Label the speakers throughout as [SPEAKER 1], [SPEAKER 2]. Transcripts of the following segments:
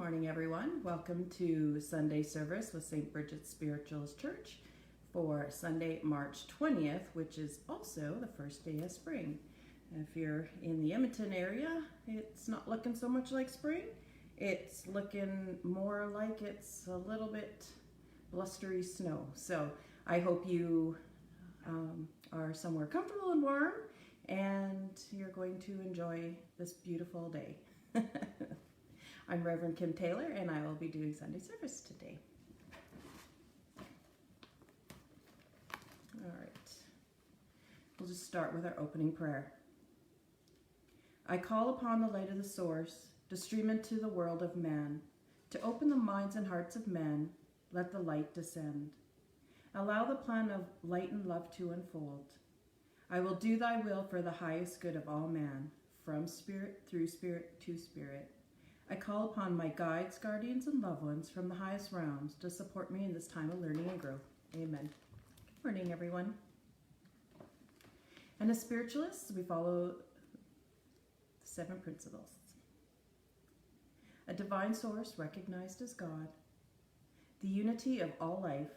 [SPEAKER 1] morning, everyone. Welcome to Sunday service with St. Bridget's Spirituals Church for Sunday, March 20th, which is also the first day of spring. If you're in the Edmonton area, it's not looking so much like spring. It's looking more like it's a little bit blustery snow. So I hope you are somewhere comfortable and warm, and you're going to enjoy this beautiful day. I'm Reverend Kim Taylor, and I will be doing Sunday service today. All right. We'll just start with our opening prayer. I call upon the light of the source to stream into the world of man, to open the minds and hearts of men. Let the light descend. Allow the plan of light and love to unfold. I will do thy will for the highest good of all man, from spirit, through spirit, to spirit. I call upon my guides, guardians, and loved ones from the highest realms to support me in this time of learning and growth. Amen. Good morning, everyone. And as spiritualists, we follow the 7 principles. A divine source recognized as God, the unity of all life,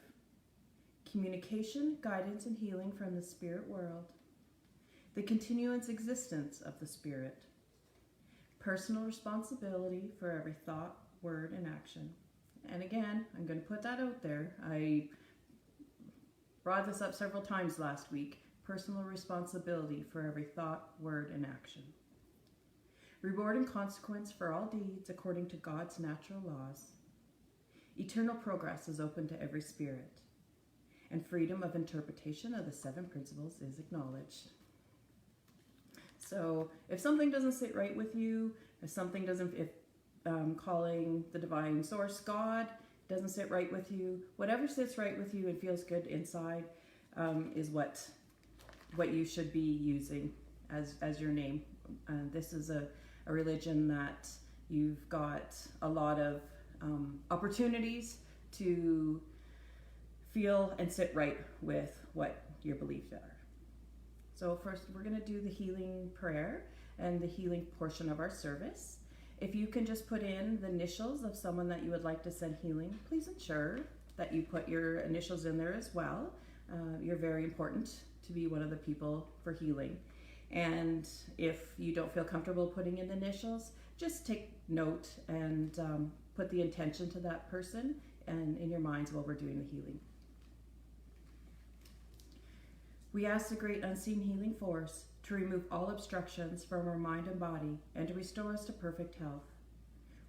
[SPEAKER 1] communication, guidance, and healing from the spirit world, the continuous existence of the spirit, personal responsibility for every thought, word, and action. And again, I'm going to put that out there. I brought this up several times last week. Personal responsibility for every thought, word, and action. Reward and consequence for all deeds according to God's natural laws. Eternal progress is open to every spirit. And freedom of interpretation of the 7 principles is acknowledged. So if something doesn't sit right with you, if something doesn't, if calling the divine source God doesn't sit right with you, whatever sits right with you and feels good inside is what you should be using as your name. This is a religion that you've got a lot of opportunities to feel and sit right with what your beliefs are. So first, we're going to do the healing prayer and the healing portion of our service. If you can just put in the initials of someone that you would like to send healing, please ensure that you put your initials in there as well. You're very important to be one of the people for healing. And if you don't feel comfortable putting in the initials, just take note and put the intention to that person and in your minds while we're doing the healing. We ask the great unseen healing force to remove all obstructions from our mind and body and to restore us to perfect health.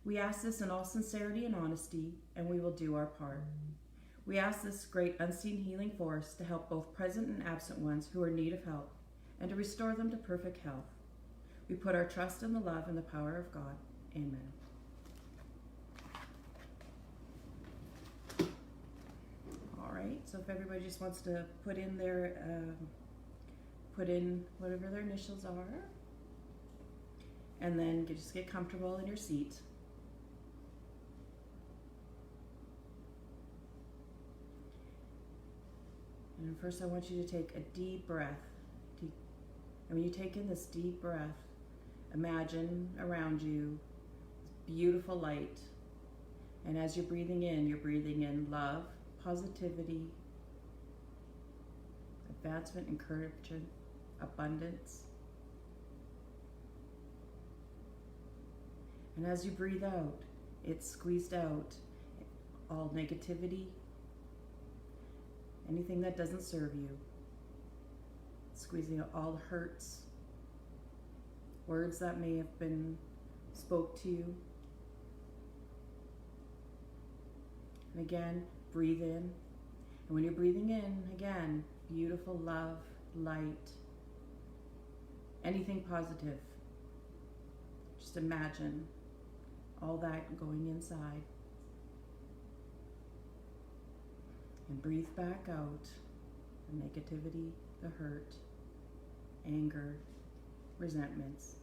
[SPEAKER 1] We ask this in all sincerity and honesty, and we will do our part. We ask this great unseen healing force to help both present and absent ones who are in need of help and to restore them to perfect health. We put our trust in the love and the power of God. Amen. So if everybody just wants to put in whatever their initials are, and then just get comfortable in your seat. And first I want you to take a deep breath. And when you take in this deep breath, imagine around you beautiful light. And as you're breathing in love, positivity, advancement, encouragement, abundance. And as you breathe out, it's squeezed out all negativity, anything that doesn't serve you. Squeezing out all the hurts, words that may have been spoke to you. And again, breathe in. And when you're breathing in, again, beautiful love, light, anything positive. Just imagine all that going inside. And breathe back out the negativity, the hurt, anger, resentments.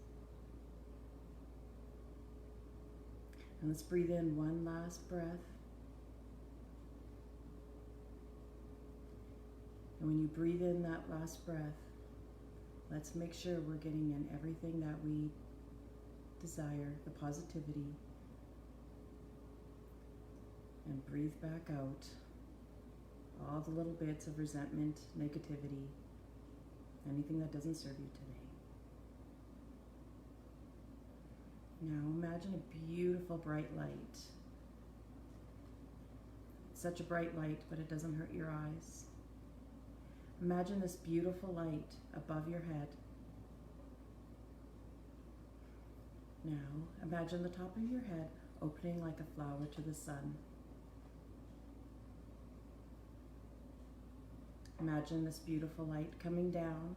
[SPEAKER 1] And let's breathe in one last breath. And when you breathe in that last breath, let's make sure we're getting in everything that we desire, the positivity, And breathe back out all the little bits of resentment, negativity, anything that doesn't serve you today. Now imagine a beautiful bright light. It's such a bright light, but it doesn't hurt your eyes. Imagine this beautiful light above your head. Now imagine the top of your head opening like a flower to the sun. Imagine this beautiful light coming down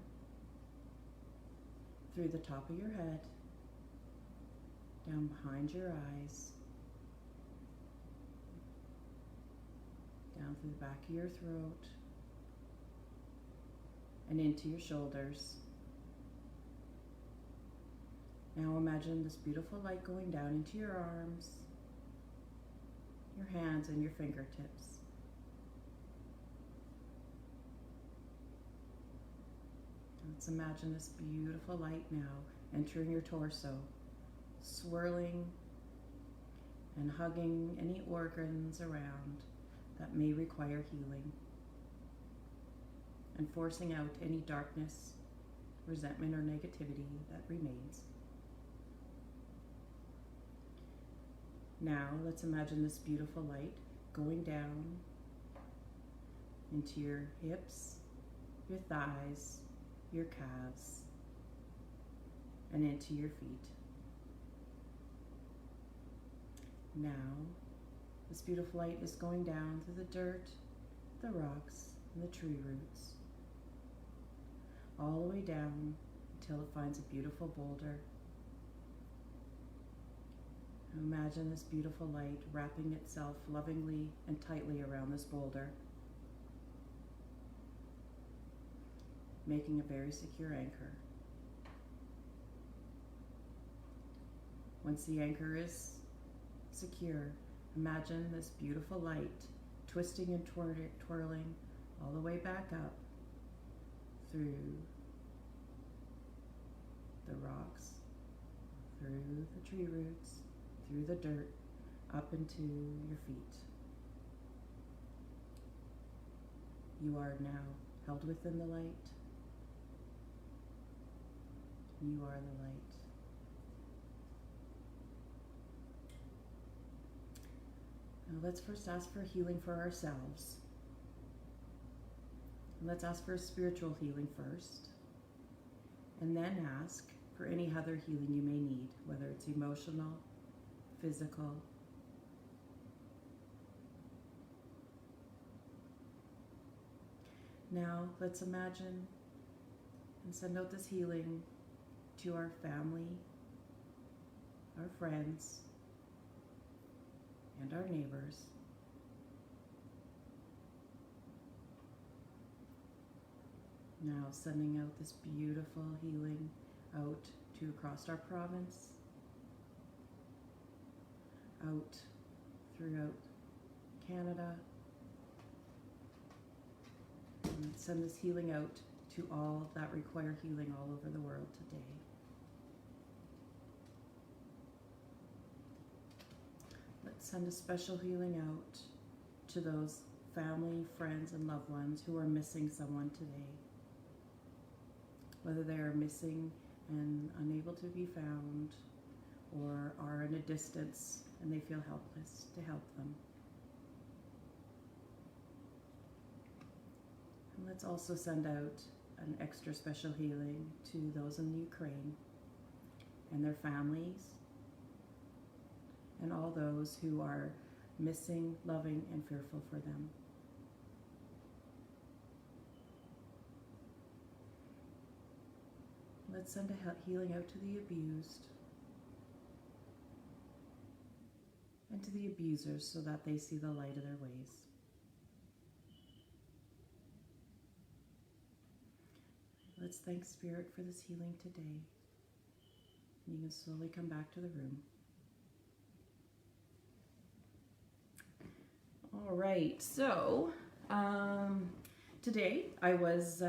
[SPEAKER 1] through the top of your head, down behind your eyes, down through the back of your throat, and into your shoulders. Now imagine this beautiful light going down into your arms, your hands, and your fingertips. Let's imagine this beautiful light now entering your torso, swirling and hugging any organs around that may require healing, and forcing out any darkness, resentment, or negativity that remains. Now let's imagine this beautiful light going down into your hips, your thighs, your calves, and into your feet. Now, this beautiful light is going down through the dirt, the rocks, and the tree roots, all the way down until it finds a beautiful boulder. Now imagine this beautiful light wrapping itself lovingly and tightly around this boulder, making a very secure anchor. Once the anchor is secure, imagine this beautiful light twisting and twirling all the way back up through the rocks, through the tree roots, through the dirt, up into your feet. You are now held within the light. You are the light. Now let's first ask for healing for ourselves. Let's ask for a spiritual healing first, and then ask for any other healing you may need, whether it's emotional, physical. Now let's imagine and send out this healing to our family, our friends, and our neighbors. Now sending out this beautiful healing out to across our province, out throughout Canada, and send this healing out to all that require healing all over the world today. Let's send a special healing out to those family, friends, and loved ones who are missing someone today. Whether they are missing and unable to be found, or are in a distance and they feel helpless, to help them. And let's also send out an extra special healing to those in Ukraine and their families, and all those who are missing, loving, and fearful for them. Let's send a healing out to the abused and to the abusers so that they see the light of their ways. Let's thank Spirit for this healing today. And you can slowly come back to the room. All right, so today I was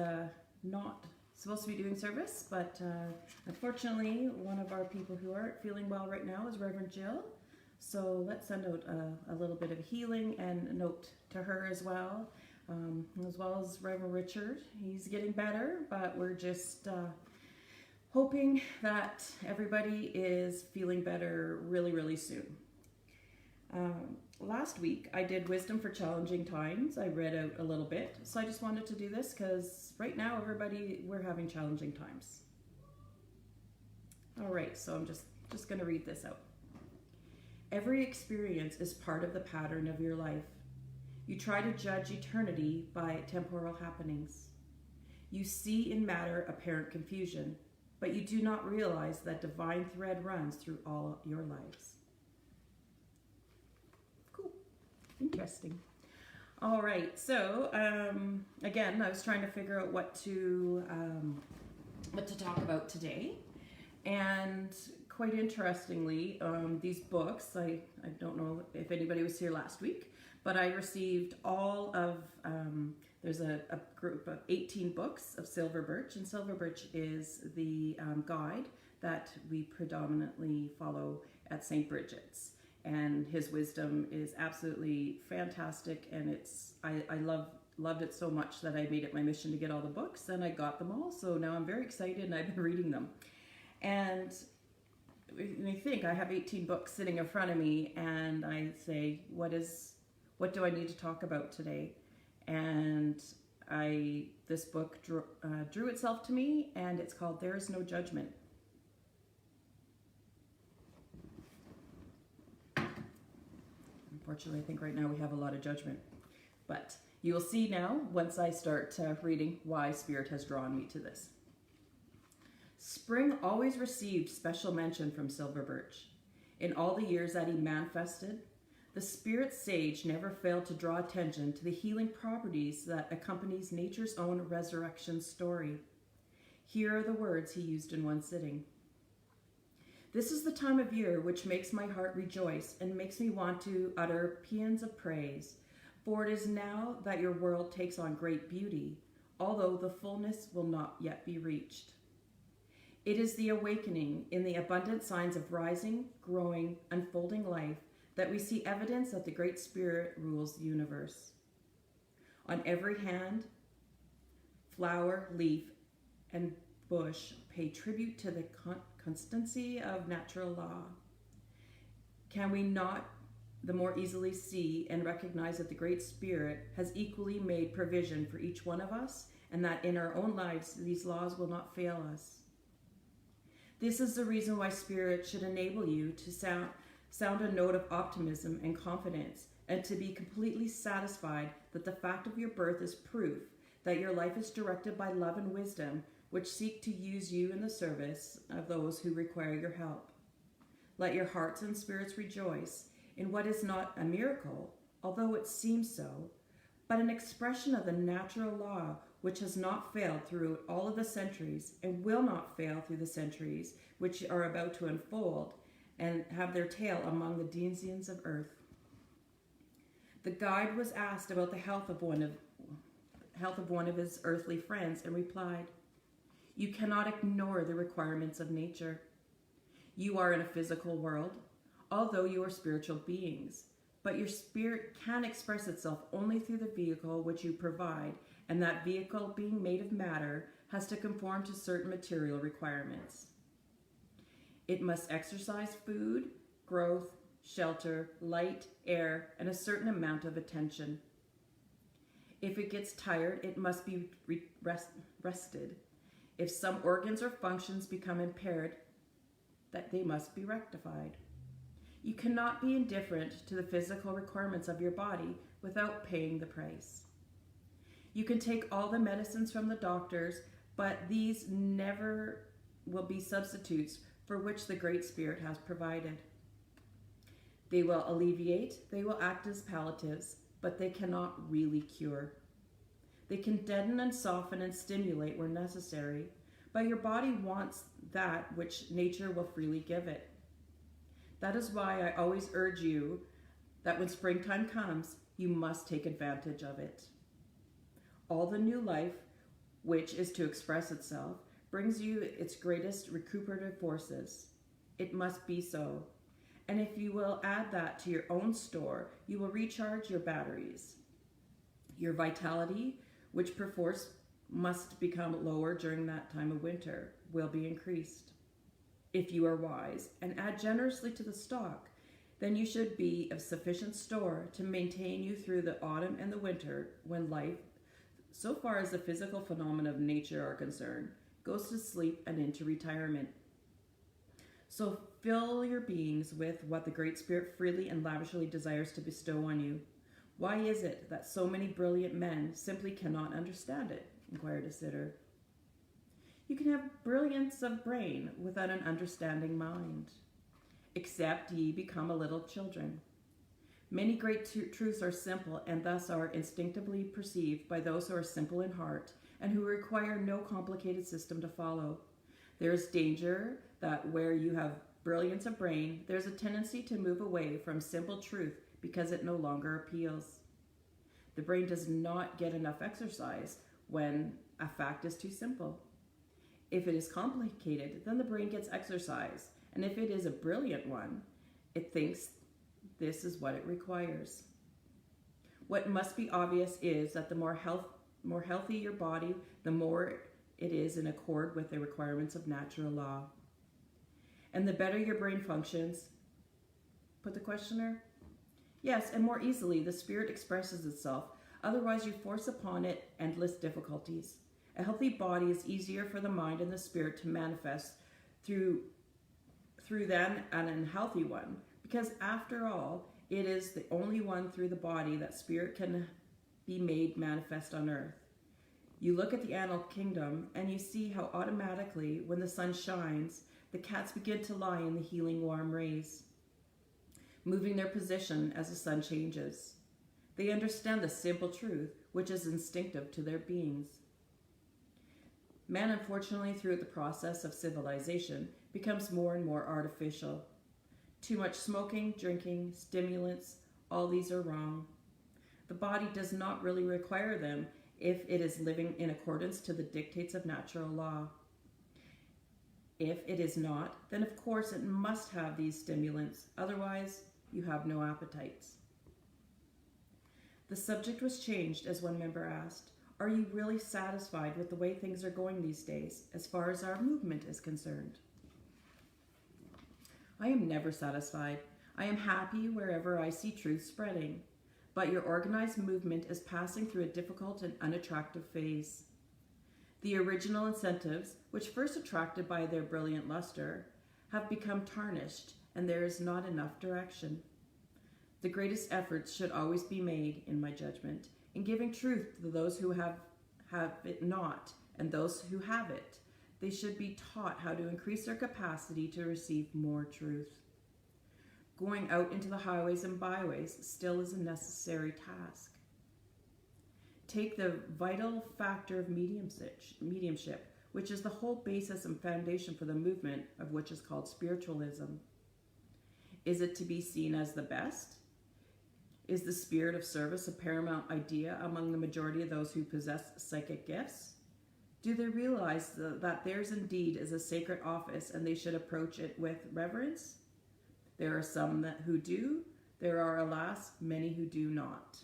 [SPEAKER 1] not supposed to be doing service, but unfortunately one of our people who aren't feeling well right now is Reverend Jill. So let's send out a little bit of healing and a note to her as well as Reverend Richard. He's getting better, but we're just hoping that everybody is feeling better really, really soon. Last week I did Wisdom for Challenging Times. I read out a little bit, so I just wanted to do this because right now we're having challenging times. All right, so I'm just going to read this out. Every experience is part of the pattern of your life. You try to judge eternity by temporal happenings. You see in matter apparent confusion, but you do not realize that divine thread runs through all your lives. Cool. Interesting. All right. So, again, I was trying to figure out what to talk about today. And quite interestingly, these books, I don't know if anybody was here last week, but I received all of, there's a group of 18 books of Silver Birch, and Silver Birch is the guide that we predominantly follow at St. Bridget's. And his wisdom is absolutely fantastic, and I loved it so much that I made it my mission to get all the books, and I got them all, so now I'm very excited and I've been reading them. And I think I have 18 books sitting in front of me, and I say, what do I need to talk about today? And this book drew itself to me, and it's called There Is No Judgment. Unfortunately, I think right now we have a lot of judgment, but you will see now once I start reading why Spirit has drawn me to this. Spring always received special mention from Silver Birch. In all the years that he manifested, the Spirit Sage never failed to draw attention to the healing properties that accompanies nature's own resurrection story. Here are the words he used in one sitting. This is the time of year which makes my heart rejoice and makes me want to utter paeans of praise, for it is now that your world takes on great beauty, although the fullness will not yet be reached. It is the awakening in the abundant signs of rising, growing, unfolding life that we see evidence that the Great Spirit rules the universe. On every hand, flower, leaf, and bush pay tribute to the constancy of natural law. Can we not the more easily see and recognize that the Great Spirit has equally made provision for each one of us, and that in our own lives these laws will not fail us? This is the reason why Spirit should enable you to sound a note of optimism and confidence, and to be completely satisfied that the fact of your birth is proof that your life is directed by love and wisdom, which seek to use you in the service of those who require your help. Let your hearts and spirits rejoice in what is not a miracle, although it seems so, but an expression of the natural law which has not failed through all of the centuries and will not fail through the centuries which are about to unfold and have their tail among the denizens of earth. The guide was asked about the health of one of his earthly friends and replied, "You cannot ignore the requirements of nature. You are in a physical world, although you are spiritual beings, but your spirit can express itself only through the vehicle which you provide, and that vehicle, being made of matter, has to conform to certain material requirements. It must exercise food, growth, shelter, light, air, and a certain amount of attention. If it gets tired, it must be rested. If some organs or functions become impaired, that they must be rectified. You cannot be indifferent to the physical requirements of your body without paying the price. You can take all the medicines from the doctors, but these never will be substitutes for which the Great Spirit has provided. They will alleviate, they will act as palliatives, but they cannot really cure. They can deaden and soften and stimulate where necessary, but your body wants that which nature will freely give it. That is why I always urge you that when springtime comes, you must take advantage of it. All the new life, which is to express itself, brings you its greatest recuperative forces. It must be so. And if you will add that to your own store, you will recharge your batteries. Your vitality, which perforce must become lower during that time of winter, will be increased. If you are wise and add generously to the stock, then you should be of sufficient store to maintain you through the autumn and the winter, when life, so far as the physical phenomena of nature are concerned, goes to sleep and into retirement. So fill your beings with what the Great Spirit freely and lavishly desires to bestow on you. Why is it that so many brilliant men simply cannot understand it? Inquired a sitter. You can have brilliance of brain without an understanding mind, except ye become a little children. Many great truths are simple and thus are instinctively perceived by those who are simple in heart and who require no complicated system to follow. There is danger that where you have brilliance of brain, there's a tendency to move away from simple truth because it no longer appeals. The brain does not get enough exercise when a fact is too simple. If it is complicated, then the brain gets exercise, and if it is a brilliant one, it thinks this is what it requires. What must be obvious is that the more healthy your body, the more it is in accord with the requirements of natural law. And the better your brain functions, put the questioner? Yes, and more easily the spirit expresses itself. Otherwise you force upon it endless difficulties. A healthy body is easier for the mind and the spirit to manifest through than an unhealthy one, because after all, it is the only one through the body that spirit can be made manifest on earth. You look at the animal kingdom and you see how automatically, when the sun shines, the cats begin to lie in the healing warm rays, moving their position as the sun changes. They understand the simple truth, which is instinctive to their beings. Man, unfortunately, through the process of civilization, becomes more and more artificial. Too much smoking, drinking, stimulants, all these are wrong. The body does not really require them if it is living in accordance to the dictates of natural law. If it is not, then of course it must have these stimulants, otherwise you have no appetites. The subject was changed as one member asked, "Are you really satisfied with the way things are going these days, as far as our movement is concerned?" I am never satisfied. I am happy wherever I see truth spreading. But your organized movement is passing through a difficult and unattractive phase. The original incentives, which first attracted by their brilliant luster, have become tarnished, and there is not enough direction. The greatest efforts should always be made, in my judgment, in giving truth to those who have it not, and those who have it. They should be taught how to increase their capacity to receive more truth. Going out into the highways and byways still is a necessary task. Take the vital factor of mediumship, which is the whole basis and foundation for the movement of which is called spiritualism. Is it to be seen as the best? Is the spirit of service a paramount idea among the majority of those who possess psychic gifts? Do they realize that theirs indeed is a sacred office and they should approach it with reverence? There are some who do. There are, alas, many who do not.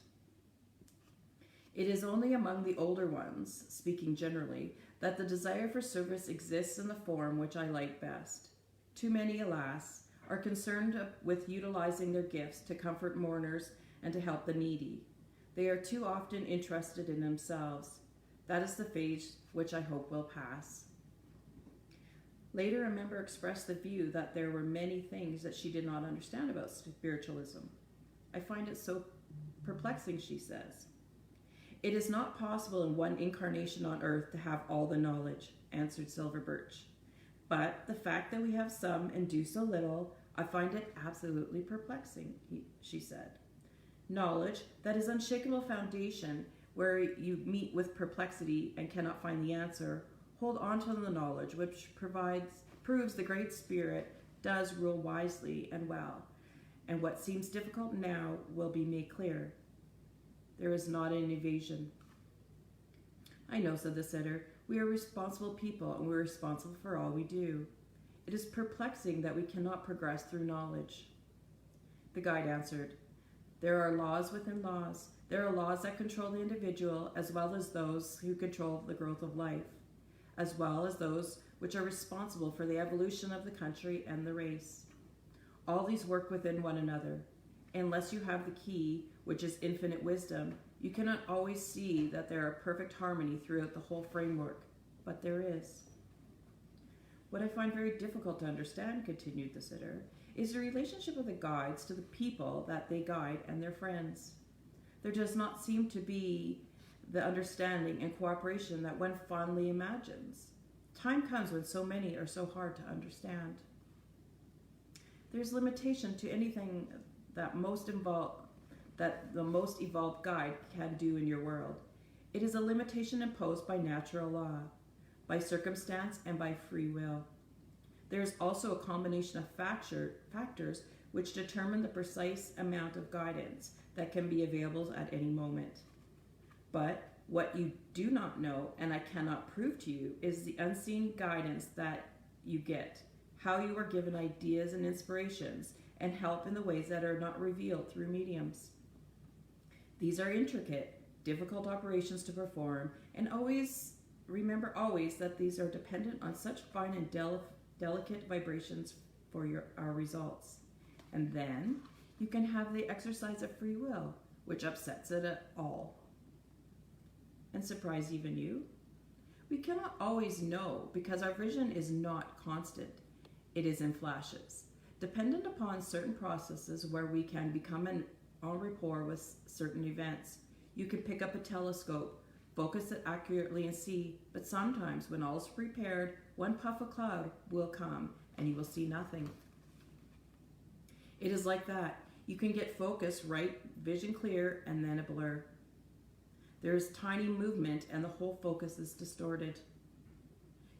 [SPEAKER 1] It is only among the older ones, speaking generally, that the desire for service exists in the form which I like best. Too many, alas, are concerned with utilizing their gifts to comfort mourners and to help the needy. They are too often interested in themselves. That is the phase which I hope will pass. Later, a member expressed the view that there were many things that she did not understand about spiritualism. I find it so perplexing, she says. It is not possible in one incarnation on earth to have all the knowledge, answered Silver Birch. But the fact that we have some and do so little, I find it absolutely perplexing, she said. Knowledge, that is unshakable foundation, where you meet with perplexity and cannot find the answer, hold on to the knowledge which proves the Great Spirit does rule wisely and well, and what seems difficult now will be made clear. There is not an evasion. I know, said the sitter. We are responsible people, and we are responsible for all we do. It is perplexing that we cannot progress through knowledge. The guide answered, "There are laws within laws. There are laws that control the individual as well as those who control the growth of life, as well as those which are responsible for the evolution of the country and the race. All these work within one another. Unless you have the key, which is infinite wisdom, you cannot always see that there are perfect harmony throughout the whole framework, but there is." "What I find very difficult to understand," continued the sitter, "is the relationship of the guides to the people that they guide and their friends. There does not seem to be the understanding and cooperation that one fondly imagines. Time comes when so many are so hard to understand. There's limitation to anything that the most evolved guide can do in your world. It is a limitation imposed by natural law, by circumstance, and by free will. There is also a combination of factors which determine the precise amount of guidance that can be available at any moment. But what you do not know, and I cannot prove to you, is the unseen guidance that you get, how you are given ideas and inspirations, and help in the ways that are not revealed through mediums. These are intricate, difficult operations to perform, and remember always that these are dependent on such fine and delicate vibrations for our results. And then you can have the exercise of free will, which upsets it all and surprise even you. We cannot always know because our vision is not constant. It is in flashes, dependent upon certain processes where we can become en rapport with certain events. You can pick up a telescope, focus it accurately and see, but sometimes when all is prepared, one puff of cloud will come and you will see nothing. It is like that. You can get focus right, vision clear, and then a blur. There is tiny movement and the whole focus is distorted.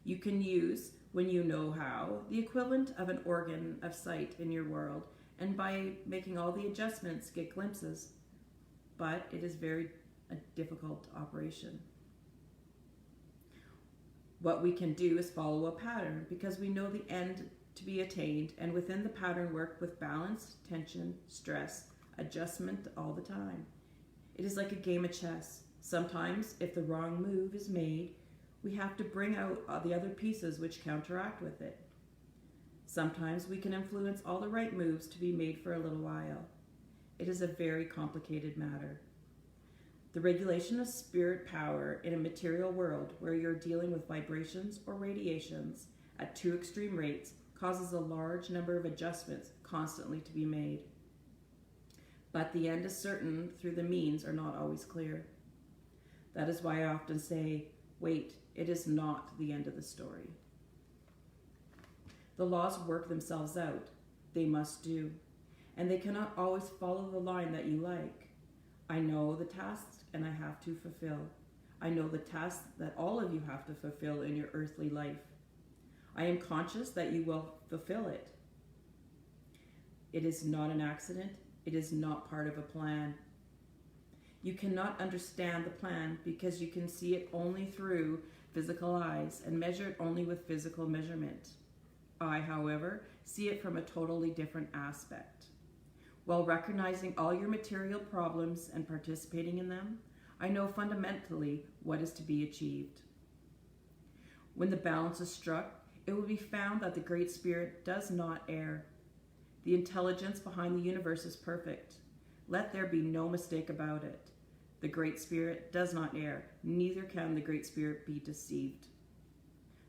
[SPEAKER 1] You can use, when you know how, the equivalent of an organ of sight in your world, and by making all the adjustments, get glimpses. But it is a difficult operation. What we can do is follow a pattern because we know the end to be attained, and within the pattern work with balance, tension, stress, adjustment all the time. It is like a game of chess. Sometimes, if the wrong move is made, we have to bring out the other pieces which counteract with it. Sometimes we can influence all the right moves to be made for a little while. It is a very complicated matter. The regulation of spirit power in a material world where you're dealing with vibrations or radiations at two extreme rates causes a large number of adjustments constantly to be made. But the end is certain through the means are not always clear. That is why I often say, wait, it is not the end of the story. The laws work themselves out. They must do. And they cannot always follow the line that you like. I know the tasks and I have to fulfill. I know the tasks that all of you have to fulfill in your earthly life. I am conscious that you will fulfill it. It is not an accident. It is not part of a plan. You cannot understand the plan because you can see it only through physical eyes and measure it only with physical measurement. I, however, see it from a totally different aspect. While recognizing all your material problems and participating in them, I know fundamentally what is to be achieved. When the balance is struck, it will be found that the Great Spirit does not err. The intelligence behind the universe is perfect. Let there be no mistake about it. The Great Spirit does not err, neither can the Great Spirit be deceived.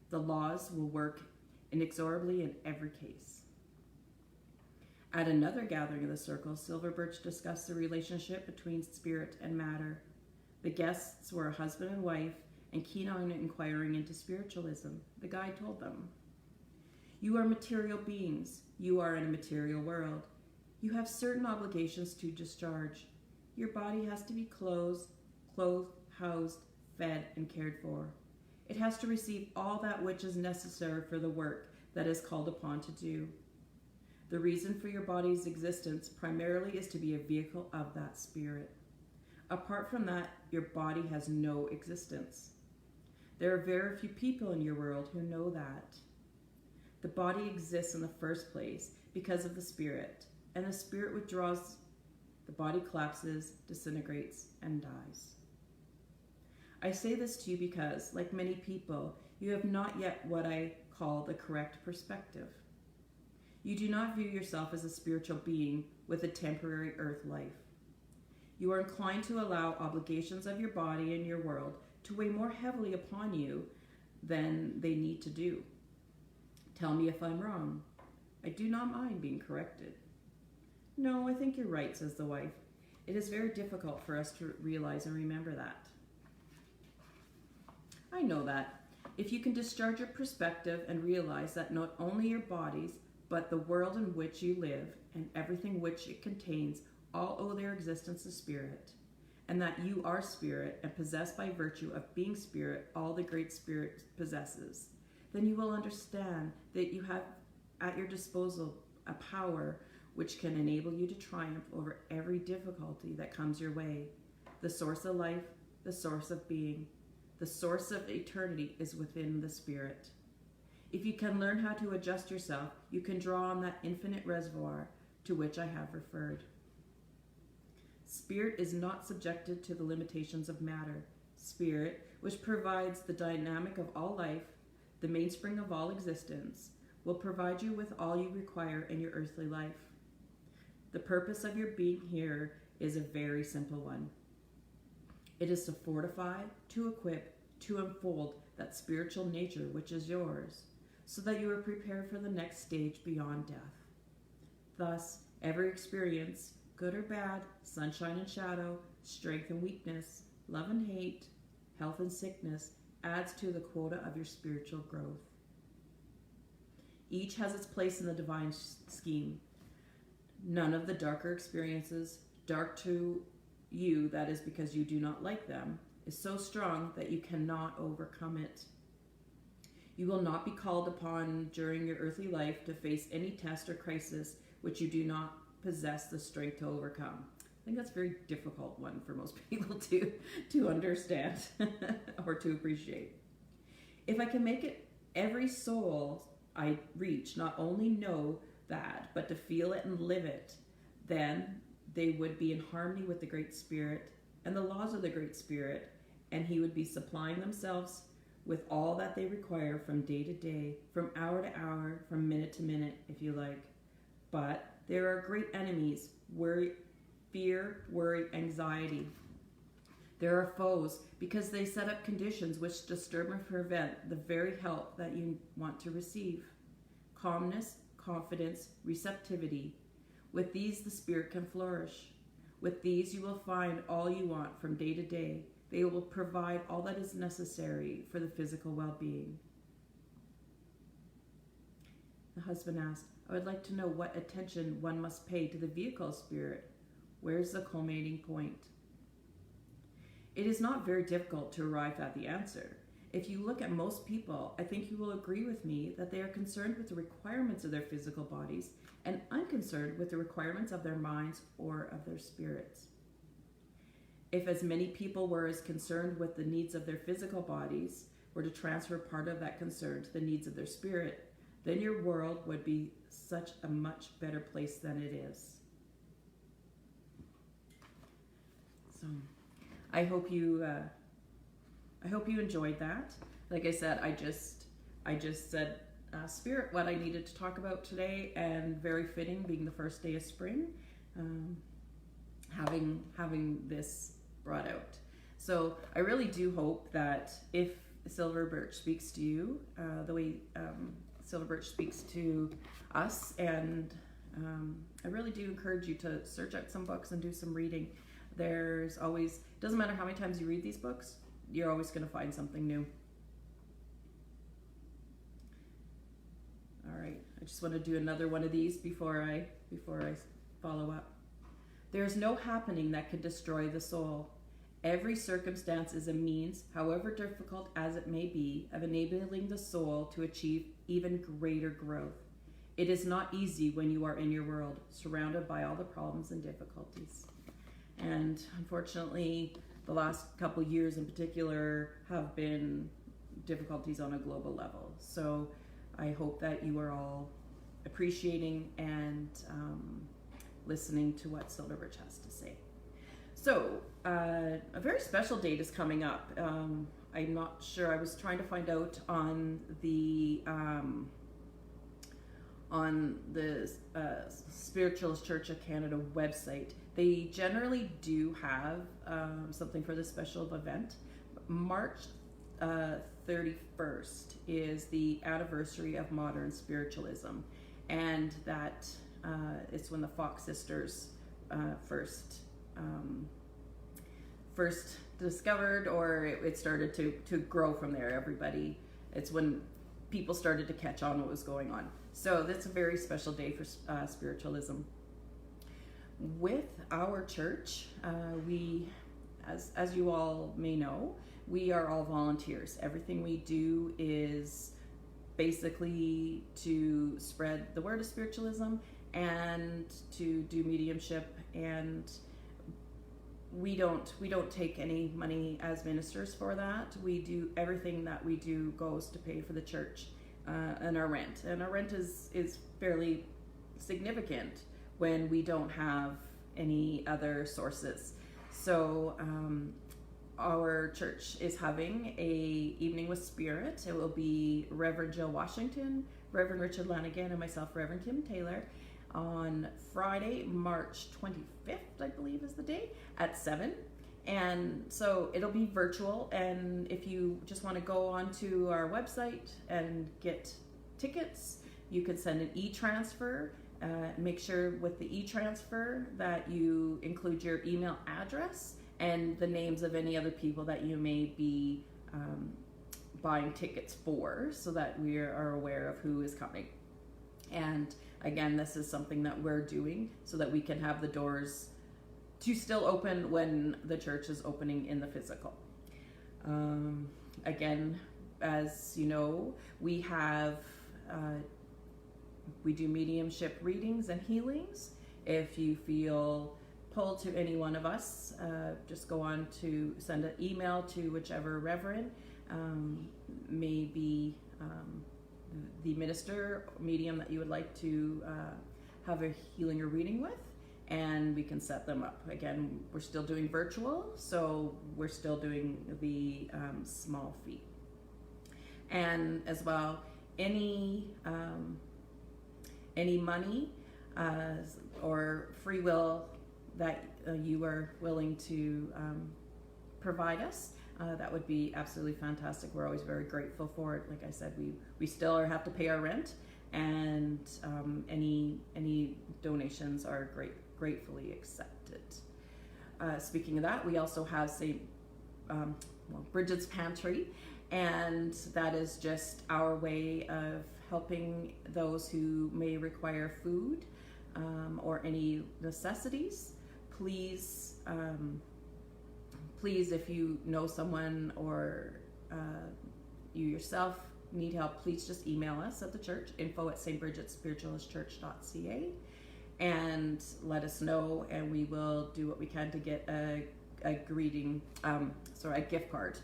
[SPEAKER 1] The laws will work inexorably in every case. At another gathering of the circle, Silver Birch discussed the relationship between spirit and matter. The guests were a husband and wife, and keen on inquiring into spiritualism. The guide told them, "You are material beings. You are in a material world. You have certain obligations to discharge. Your body has to be clothed, housed, fed, and cared for. It has to receive all that which is necessary for the work that is called upon to do. The reason for your body's existence primarily is to be a vehicle of that spirit. Apart from that, your body has no existence. There are very few people in your world who know that. The body exists in the first place because of the spirit, and the spirit withdraws, the body collapses, disintegrates, and dies. I say this to you because, like many people, you have not yet what I call the correct perspective. You do not view yourself as a spiritual being with a temporary earth life. You are inclined to allow obligations of your body and your world to weigh more heavily upon you than they need to do. Tell me if I'm wrong. I do not mind being corrected. No, I think you're right, says the wife. It is very difficult for us to realize and remember that. I know that. If you can discharge your perspective and realize that not only your bodies, but the world in which you live and everything which it contains all owe their existence to spirit, and that you are spirit and possess by virtue of being spirit all the great spirit possesses, then you will understand that you have at your disposal a power which can enable you to triumph over every difficulty that comes your way. The source of life, the source of being, the source of eternity is within the spirit. If you can learn how to adjust yourself, you can draw on that infinite reservoir to which I have referred. Spirit is not subjected to the limitations of matter. Spirit, which provides the dynamic of all life, the mainspring of all existence, will provide you with all you require in your earthly life. The purpose of your being here is a very simple one. It is to fortify, to equip, to unfold that spiritual nature which is yours, so that you are prepared for the next stage beyond death. Thus, every experience, good or bad, sunshine and shadow, strength and weakness, love and hate, health and sickness, adds to the quota of your spiritual growth. Each has its place in the divine scheme. None of the darker experiences, dark to you, that is because you do not like them, is so strong that you cannot overcome it. You will not be called upon during your earthly life to face any test or crisis which you do not possess the strength to overcome. I think that's a very difficult one for most people to understand or to appreciate. If I can make it every soul I reach not only know that, but to feel it and live it, then they would be in harmony with the Great Spirit and the laws of the Great Spirit, and He would be supplying themselves with all that they require from day to day, from hour to hour, from minute to minute, if you like. But there are great enemies: worry, fear, worry, anxiety. There are foes because they set up conditions which disturb and prevent the very help that you want to receive. Calmness, confidence, receptivity. With these, the spirit can flourish. With these, you will find all you want from day to day. They will provide all that is necessary for the physical well-being. The husband asked, I would like to know what attention one must pay to the vehicle spirit. Where's the culminating point? It is not very difficult to arrive at the answer. If you look at most people, I think you will agree with me that they are concerned with the requirements of their physical bodies and unconcerned with the requirements of their minds or of their spirits. If as many people were as concerned with the needs of their physical bodies were to transfer part of that concern to the needs of their spirit, then your world would be such a much better place than it is. So, I hope you enjoyed that. Like I said, I just said spirit what I needed to talk about today, and very fitting, being the first day of spring, having this brought out. So I really do hope that if Silver Birch speaks to you the way Silver Birch speaks to us, and I really do encourage you to search out some books and do some reading. There's always, doesn't matter how many times you read these books, you're always going to find something new. All right, I just want to do another one of these before I follow up. There is no happening that can destroy the soul. Every circumstance is a means, however difficult as it may be, of enabling the soul to achieve even greater growth. It is not easy when you are in your world, surrounded by all the problems and difficulties. And unfortunately, the last couple years in particular have been difficulties on a global level. So I hope that you are all appreciating and listening to what Silverbridge has to say. So, a very special date is coming up. I'm not sure. I was trying to find out on the Spiritualist Church of Canada website. They generally do have something for this special event. March 31st is the anniversary of modern spiritualism, and that it's when the Fox sisters first discovered, or it started to grow from there. It's when people started to catch on what was going on. So that's a very special day for spiritualism. With our church, we, as you all may know, we are all volunteers. Everything we do is basically to spread the word of spiritualism and to do mediumship, and we don't take any money as ministers for that. We do everything that we do goes to pay for the church and our rent. And our rent is fairly significant when we don't have any other sources. So our church is having a evening with spirit. It will be Reverend Jill Washington, Reverend Richard Lanigan, and myself, Reverend Kim Taylor, on Friday, March 25th, I believe is the day, at 7. And so it'll be virtual, and if you just want to go onto our website and get tickets, you can send an e-transfer. Make sure with the e-transfer that you include your email address and the names of any other people that you may be buying tickets for, so that we are aware of who is coming. And again, this is something that we're doing so that we can have the doors to still open when the church is opening in the physical. Again, as you know, we do mediumship readings and healings. If you feel pulled to any one of us, just go on to send an email to whichever reverend may be the minister or medium that you would like to have a healing or reading with, and we can set them up. Again, we're still doing virtual, so we're still doing the small fee. And as well, any money or free will that you are willing to provide us, that would be absolutely fantastic. We're always very grateful for it. Like I said, we still have to pay our rent, and any donations are gratefully accepted. Speaking of that, we also have Bridget's Pantry, and that is just our way of helping those who may require food or any necessities. Please, if you know someone or you yourself need help, please just email us at the church, info@stbridgetspiritualistchurch.ca, and let us know, and we will do what we can to get a gift card.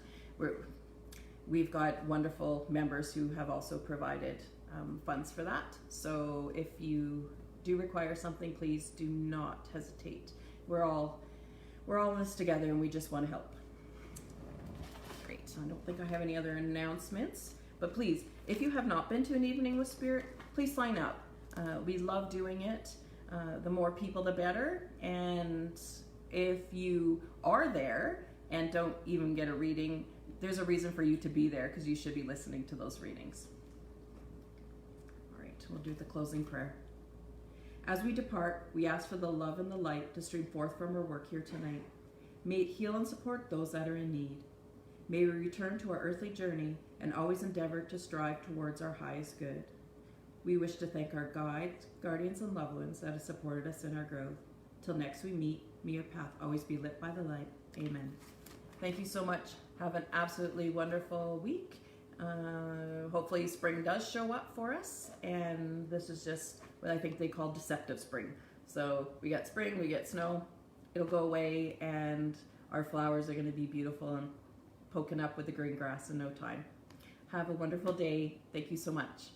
[SPEAKER 1] We've got wonderful members who have also provided funds for that. So if you do require something, please do not hesitate. We're all in this together, and we just want to help. Great. I don't think I have any other announcements, but please, if you have not been to an evening with spirit, please sign up. We love doing it. The more people, the better. And if you are there and don't even get a reading, there's a reason for you to be there, because you should be listening to those readings. All right, we'll do the closing prayer. As we depart, we ask for the love and the light to stream forth from our work here tonight. May it heal and support those that are in need. May we return to our earthly journey and always endeavor to strive towards our highest good. We wish to thank our guides, guardians, and loved ones that have supported us in our growth. Till next we meet, may your path always be lit by the light. Amen. Thank you so much. Have an absolutely wonderful week. Hopefully spring does show up for us, and this is just what I think they call deceptive spring. So we got spring, we get snow, it'll go away, and our flowers are going to be beautiful and poking up with the green grass in no time. Have a wonderful day. Thank you so much.